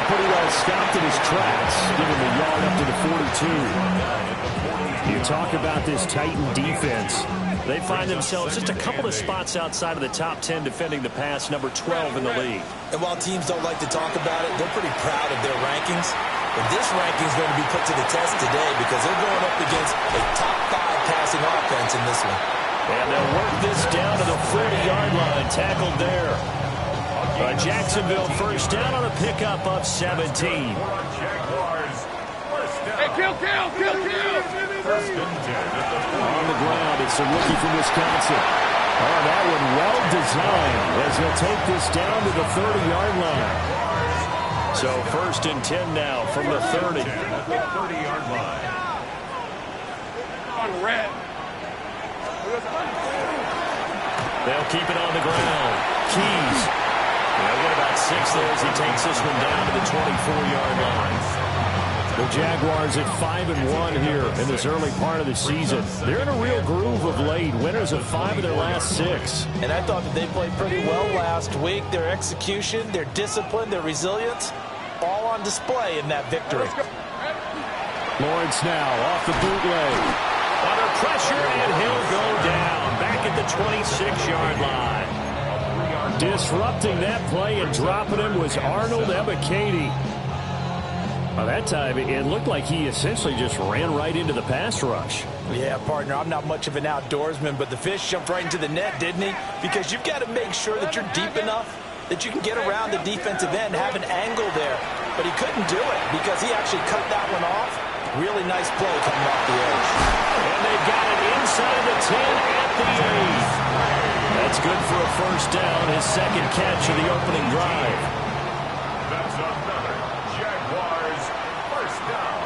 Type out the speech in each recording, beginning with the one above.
pretty well stopped in his tracks, giving the yard up to the 42. You talk about this Titan defense. They find themselves just a couple of spots outside of the top 10 defending the pass, number 12 in the league. And while teams don't like to talk about it, they're pretty proud of their rankings. But this ranking is going to be put to the test today because they're going up against a top 5 passing offense in this one. And they'll work this down to the 40-yard line, tackled there. Jacksonville first down on a pickup of 17. Hey, kill! On the ground, it's a rookie from Wisconsin. Oh, that one well designed as he'll take this down to the 30-yard line. So first and 10 now from the 30. 30-yard line. On red. They'll keep it on the ground. Keys. They'll get about 6 there as he takes this one down to the 24-yard line. The Jaguars at 5-1 here in this early part of the season. They're in a real groove of late. Winners of 5 of their last 6. And I thought that they played pretty well last week. Their execution, their discipline, their resilience, all on display in that victory. Lawrence now off the bootleg. Under pressure, and he'll go down. Back at the 26-yard line. Disrupting that play and dropping him was Arnold Ebiketie. By that time, it looked like he essentially just ran right into the pass rush. Yeah, partner, I'm not much of an outdoorsman, but the fish jumped right into the net, didn't he? Because you've got to make sure that you're deep enough that you can get around the defensive end, have an angle there. But he couldn't do it because he actually cut that one off. Really nice play coming off the edge. And they've got it inside the 10 at the 8. That's good for a first down, his second catch of the opening drive. That's another Jaguars first down.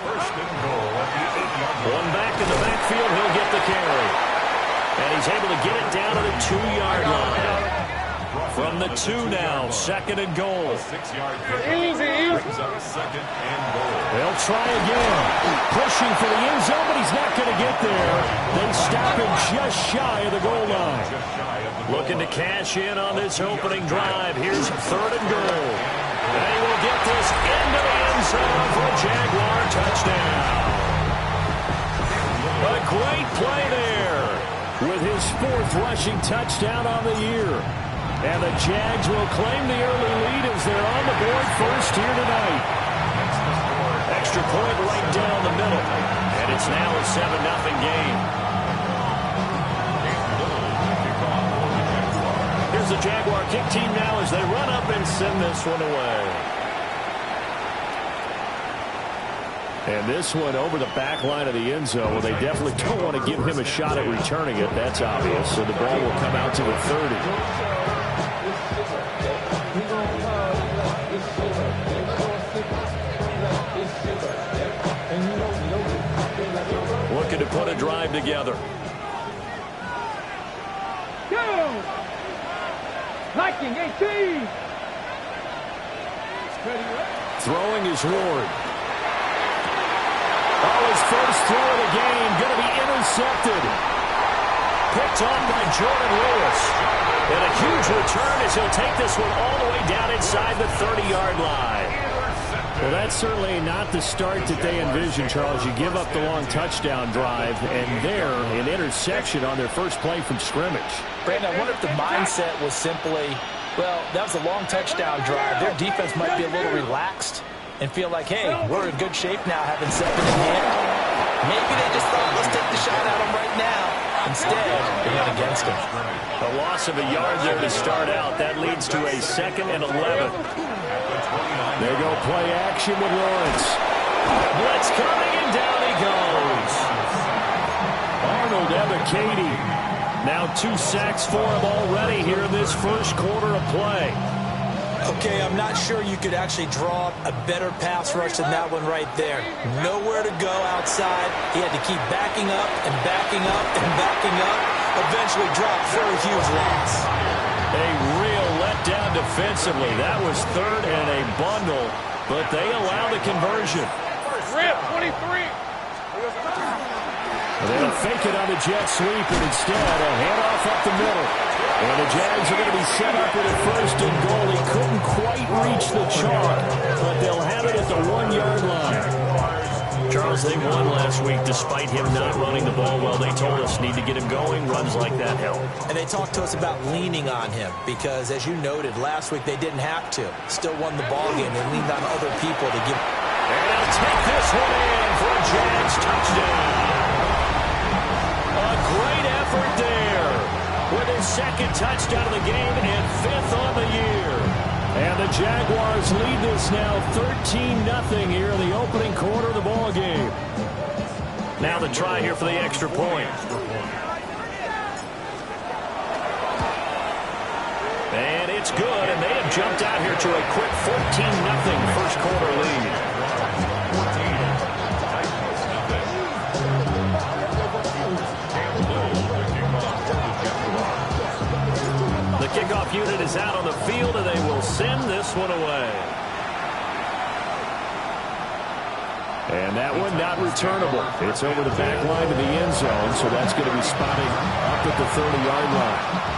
First and goal at the 8-yard line. One back in the backfield, he'll get the carry. And he's able to get it down to the 2-yard line. From the 2 now, second and goal. 6-yard pickup. Brings up second and goal. They'll try again. Pushing for the end zone, but he's not going to get there. They stop him just shy of the goal line. Looking to cash in on this opening drive. Here's third and goal. And he will get this into the end zone for a Jaguar touchdown. A great play there. With his 4th rushing touchdown on the year. And the Jags will claim the early lead as they're on the board first here tonight. Extra point right down the middle. And it's now a 7-0 game. Here's the Jaguar kick team now as they run up and send this one away. And this one over the back line of the end zone. Well, they definitely don't want to give him a shot at returning it. That's obvious. So the ball will come out to the 30. Looking to put a drive together. Go! Liking 18! Throwing is Ward. Oh, his first throw of the game going to be intercepted. Picked off by Jordan Lewis. And a huge return as he'll take this one all the way down inside the 30-yard line. Well, that's certainly not the start that they envisioned, Charles. You give up the long touchdown drive, and there, an interception on their first play from scrimmage. Brandon, I wonder if the mindset was simply, well, that was a long touchdown drive. Their defense might be a little relaxed and feel like, hey, we're in good shape now having 7 in hand. Maybe they just thought, let's take the shot at him right now. Instead, they went against him. A loss of a yard there to start out. That leads to a 2nd and 11. They go play action with Lawrence. Blitz coming, and down he goes. Arnold Ebiketie. Now 2 sacks for him already here in this first quarter of play. Okay, I'm not sure you could actually draw a better pass rush than that one right there. Nowhere to go outside. He had to keep backing up and backing up and backing up. Eventually dropped for a huge loss. A real letdown defensively. That was 3rd and a bundle, but they allow the conversion. Rip, 23. They'll fake it on the jet sweep, and instead a handoff up the middle. And the Jags are going to be set up with a 1st and goal. He couldn't quite reach the charge. They won last week despite him not running the ball well. They told us need to get him going. Runs like that help. And they talked to us about leaning on him because, as you noted, last week they didn't have to. Still won the ball game. They leaned on other people to give. And he'll take this one in for a Jags touchdown. A great effort there with his second touchdown of the game and 5th on the year. And the Jaguars lead this now 13-0 here in the opening quarter of the ball game. Now the try here for the extra point. And it's good, and they have jumped out here to a quick 14-0 first quarter lead. The kickoff unit is out on the field, and they will send this one away. And that one not returnable. It's over the back line to the end zone, so that's going to be spotted up at the 30-yard line.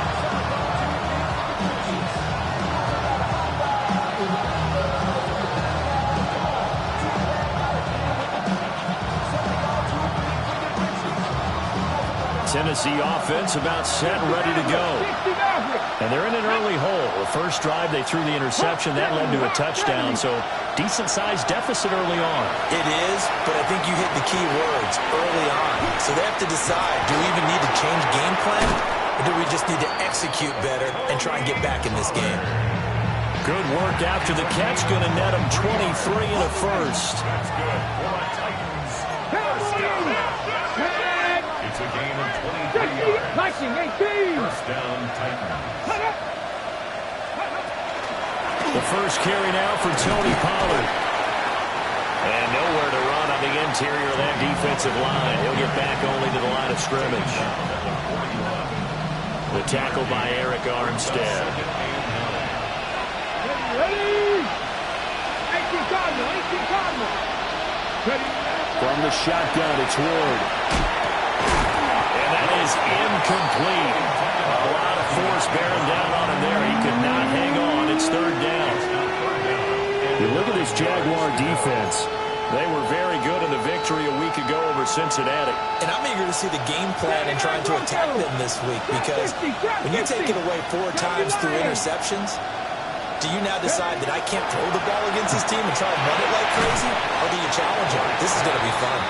Tennessee offense about set and ready to go. And they're in an early hole. The first drive, they threw the interception. That led to a touchdown, so decent-sized deficit early on. It is, but I think you hit the key words, early on. So they have to decide, do we even need to change game plan, or do we just need to execute better and try and get back in this game? Good work after the catch. Going to net them 23 and a first. That's good. For the Titans. First down. It's a gain of 23 yards. Viking 18. First down, Titans. The first carry now for Tony Pollard. And nowhere to run on the interior of that defensive line. He'll get back only to the line of scrimmage. The tackle by Eric Armstead. Ready. 18 Cardinal. From the shotgun, it's Ward. And that is incomplete. A lot of force bearing down on him there. He could not hang on. It's third down. You look at this Jaguar defense. They were very good in the victory a week ago over Cincinnati. And I'm eager to see the game plan and trying to attack them this week because when you take it away 4 times through interceptions, do you now decide that I can't throw the ball against this team and try and run it like crazy? Or do you challenge them? This is going to be fun.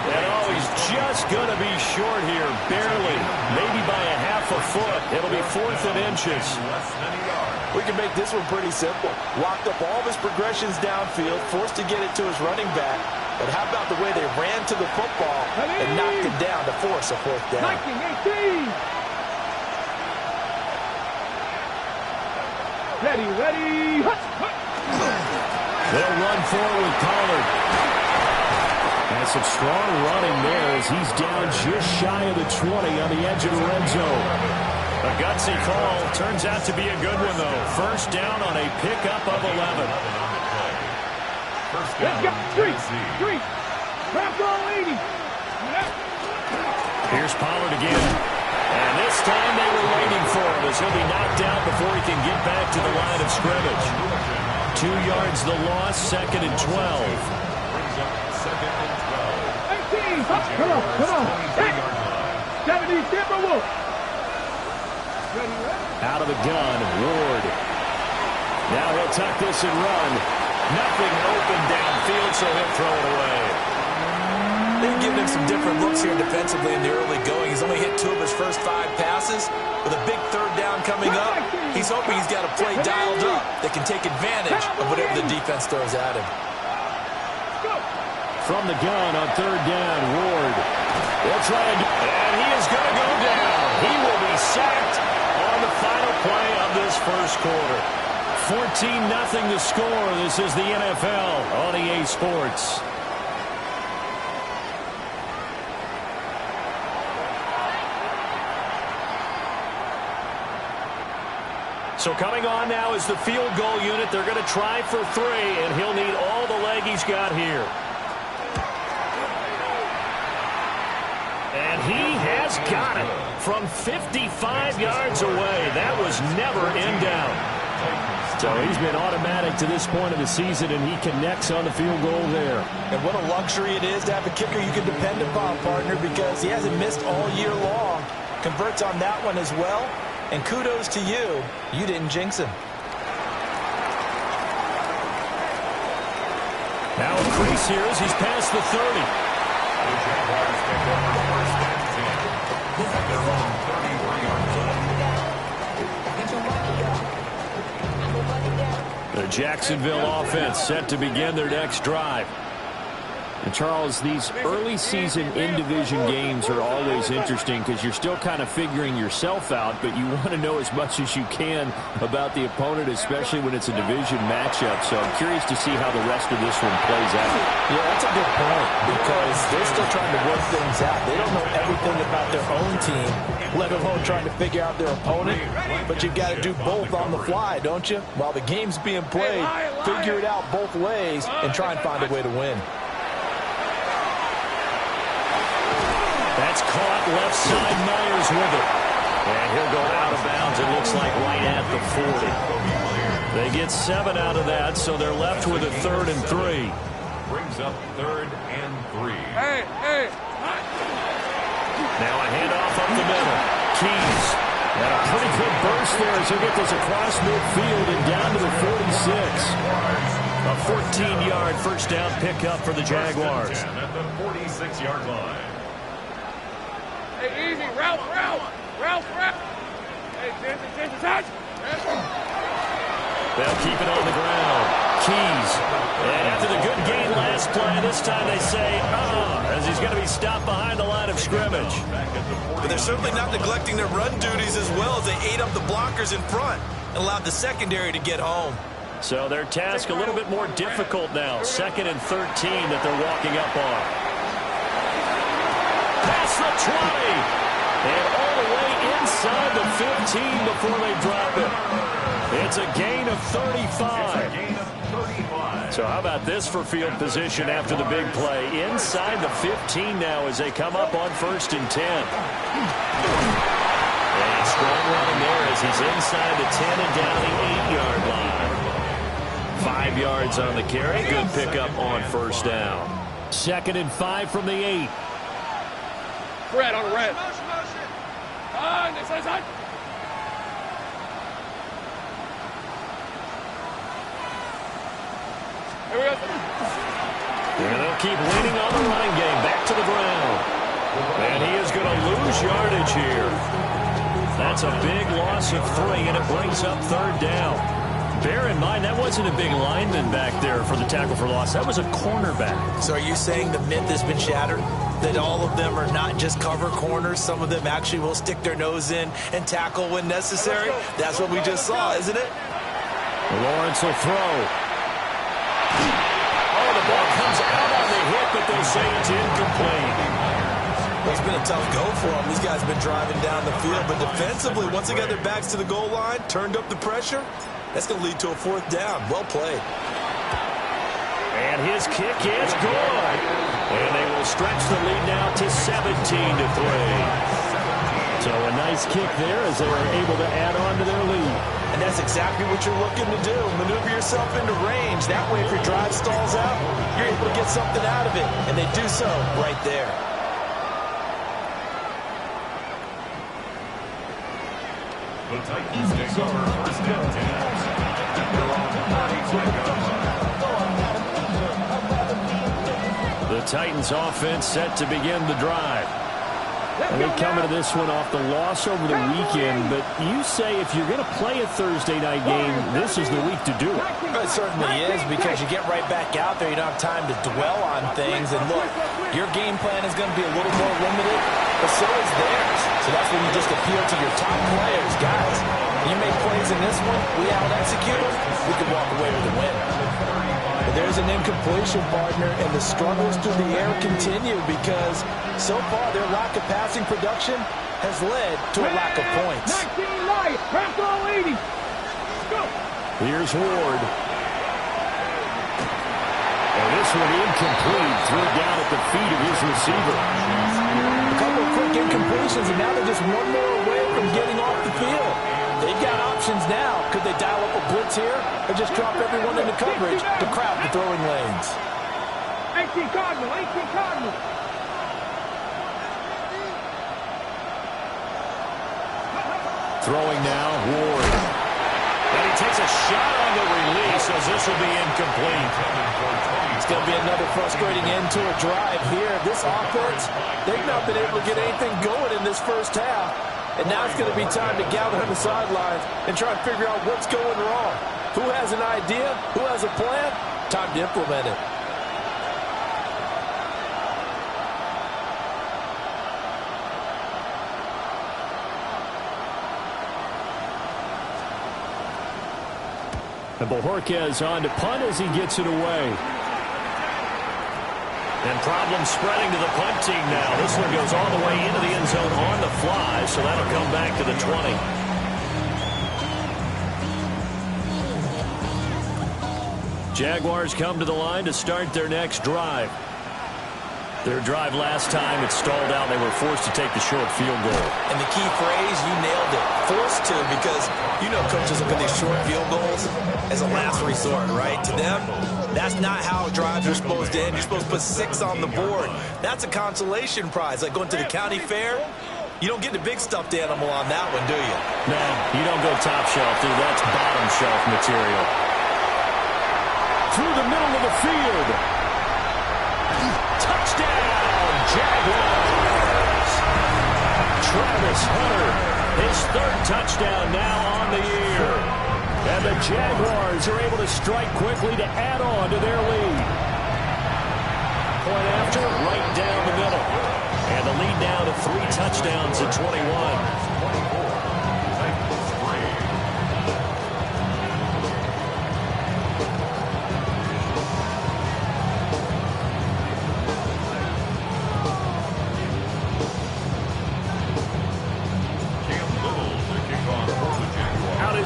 And he's just going to be short here, barely, maybe by a half a foot. It'll be 4th and inches. We can make this one pretty simple. Locked up all of his progressions downfield, forced to get it to his running back. But how about the way they ran to the football and knocked it down to force a 4th down? Viking 18. Ready. They'll run forward with Pollard. And some strong running there as he's down just shy of the 20 on the edge of the red zone. A gutsy call. Turns out to be a good one, though. First down on a pickup of 11. First Let's down, go. Three. Grab ball 80. Here's Pollard again. And this time they were waiting for him as he'll be knocked out before he can get back to the line of scrimmage. 2 yards the loss, 2nd and 12. Brings up 2nd and 12. 18. Come on. 70 Timberwolves. Ready. Out of the gun, Ward. Now he'll tuck this and run. Nothing open downfield, so he'll throw it away. They've given him some different looks here defensively in the early going. He's only hit 2 of his first 5 passes. With a big 3rd down coming up, he's hoping he's got a play dialed up that can take advantage of whatever the defense throws at him. From the gun on 3rd down, Ward. They'll try And he is going to go down. He will be sacked on the final play of this first quarter. 14-0 to score. This is the NFL on EA Sports. So coming on now is the field goal unit. They're going to try for 3, and he'll need all the leg he's got here. And he has got it from 55 yards away. That was never in doubt. So he's been automatic to this point of the season, and he connects on the field goal there. And what a luxury it is to have a kicker you can depend upon, partner, because he hasn't missed all year long. Converts on that one as well. And kudos to you. You didn't jinx him. Now a crease here as he's past the 30. The Jaguars pick up the first and 10. At their own 33-yard line. The Jacksonville offense set to begin their next drive. And Charles, these early season in-division games are always interesting because you're still kind of figuring yourself out, but you want to know as much as you can about the opponent, especially when it's a division matchup. So I'm curious to see how the rest of this one plays out. Yeah, that's a good point because they're still trying to work things out. They don't know everything about their own team, let alone trying to figure out their opponent. But you've got to do both on the fly, don't you? While the game's being played, figure it out both ways and try and find a way to win. That's caught left side. Myers with it. And he'll go out of bounds, it looks like right at the 40. They get 7 out of that, so they're left with a 3rd and 3. Brings up 3rd and 3. Hey. Now a handoff up the middle. Keys. And a pretty good burst there as he'll get this across midfield and down to the 46. A 14-yard first down pickup for the Jaguars. At the 46-yard line. Hey, easy. Ralph. Hey, Jason, touch. They'll keep it on the ground. Keys. And after the good gain last play, this time they say, as he's going to be stopped behind the line of scrimmage. But they're certainly not neglecting their run duties as well as they ate up the blockers in front and allowed the secondary to get home. So their task a little bit more difficult now. 2nd and 13 that they're walking up on. Past the 20. And all the way inside the 15 before they drop it. It's a gain of 35. So how about this for field position after the big play? Inside the 15 now as they come up on 1st and 10. And strong running there as he's inside the 10 and down the 8-yard line. 5 yards on the carry. Good pickup on 1st down. 2nd and 5 from the 8. Red on red. Next side. Here we go. And they'll keep leaning on the running game. Back to the ground. And he is going to lose yardage here. That's a big loss of 3, and it brings up 3rd down. Bear in mind, that wasn't a big lineman back there for the tackle for loss. That was a cornerback. So are you saying the myth has been shattered? That all of them are not just cover corners? Some of them actually will stick their nose in and tackle when necessary? That's what we just saw, isn't it? Lawrence will throw. Oh, the ball comes out on the hit, but they say it's incomplete. It's been a tough go for them. These guys have been driving down the field, but defensively, once they got their backs to the goal line, turned up the pressure, that's going to lead to a 4th down. Well played. And his kick is good. And they will stretch the lead now to 17-3. So a nice kick there as they were able to add on to their lead. And that's exactly what you're looking to do. Maneuver yourself into range. That way, if your drive stalls out, you're able to get something out of it. And they do so right there. The Titans take over 1st and 10. At their own 35-yard line. The Titans offense set to begin the drive. And they come into this one off the loss over the weekend, but you say if you're going to play a Thursday night game, this is the week to do it. It certainly is because you get right back out there. You don't have time to dwell on things. And look, your game plan is going to be a little more limited, but so is theirs. So that's when you just appeal to your top players. Guys, you make plays in this one, we out-execute them, we can walk away with a win. But there's an incompletion, partner, and the struggles through the air continue because so far their lack of passing production has led to a lack of points. 19 light. Pass all 80. Go. Here's Ward. And this one incomplete. Threw it down at the feet of his receiver. A couple of quick incompletions, and now they're just one more away from getting off the field. They've got options now. Could they dial up a blitz here? or just drop everyone into coverage to crowd the throwing lanes. 18 Cardinal, 18 Cardinal. Throwing now, Ward. And he takes a shot on the release as this will be incomplete. It's going to be another frustrating end to a drive here. This offense, they've not been able to get anything going in this first half. And now it's going to be time to gather on the sidelines and try and figure out what's going wrong. Who has an idea? Who has a plan? Time to implement it. And Bojorquez on to punt as he gets it away. And problems spreading to the punt team now. This one goes all the way into the end zone on the fly, so that'll come back to the 20. Jaguars come to the line to start their next drive. Their drive last time, it stalled out. They were forced to take the short field goal. And the key phrase, you nailed it. Forced to, because you know coaches look at these short field goals as a last resort, right? To them, that's not how drives are supposed to end. You're supposed to put 6 on the board. That's a consolation prize, like going to the county fair. You don't get the big stuffed animal on that one, do you? No, you don't go top shelf, dude. That's bottom shelf material. Through the middle of the field. Touchdown, Jaguars! Travis Hunter, His 3rd touchdown now on the year. and the Jaguars are able to strike quickly to add on to their lead. Point after, right down the middle. And the lead now to 3 touchdowns at 21.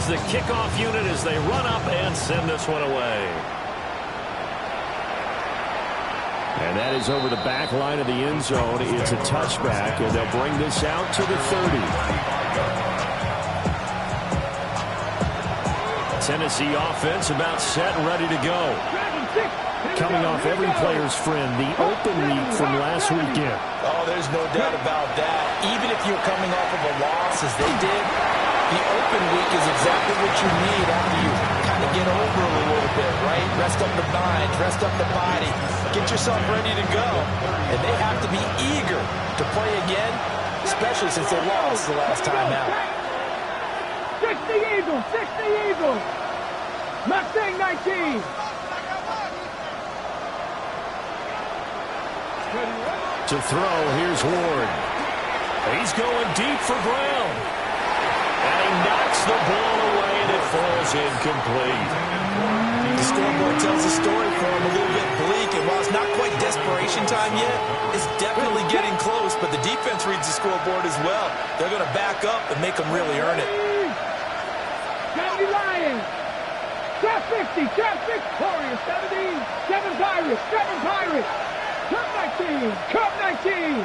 The kickoff unit as they run up and send this one away. And that is over the back line of the end zone. It's a touchback, and they'll bring this out to the 30. Tennessee offense about set and ready to go. Coming off every player's friend, the open week from last weekend. Oh, there's no doubt about that. Even if you're coming off of a loss as they did, the open week is exactly what you need after you kind of get over a little bit, right? Rest up the mind, rest up the body, get yourself ready to go. And they have to be eager to play again, especially since they lost the last time out. 60 Eagles, 60 Eagles. Mustang 19. To throw, here's Ward. He's going deep for Brown. And he knocks the ball away, and it falls incomplete. The scoreboard tells the story for him, a little bit bleak, and while it's not quite desperation time yet, it's definitely getting close, but the defense reads the scoreboard as well. They're going to back up and make them really earn it. County Lions. Trap 50, trap 6. Warriors 17. 7 Pirates, 7 Pirates. Cup 19, Cup 19.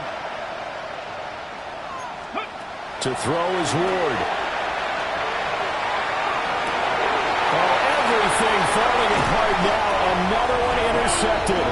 To throw is Ward. Everything falling apart now. Another one intercepted.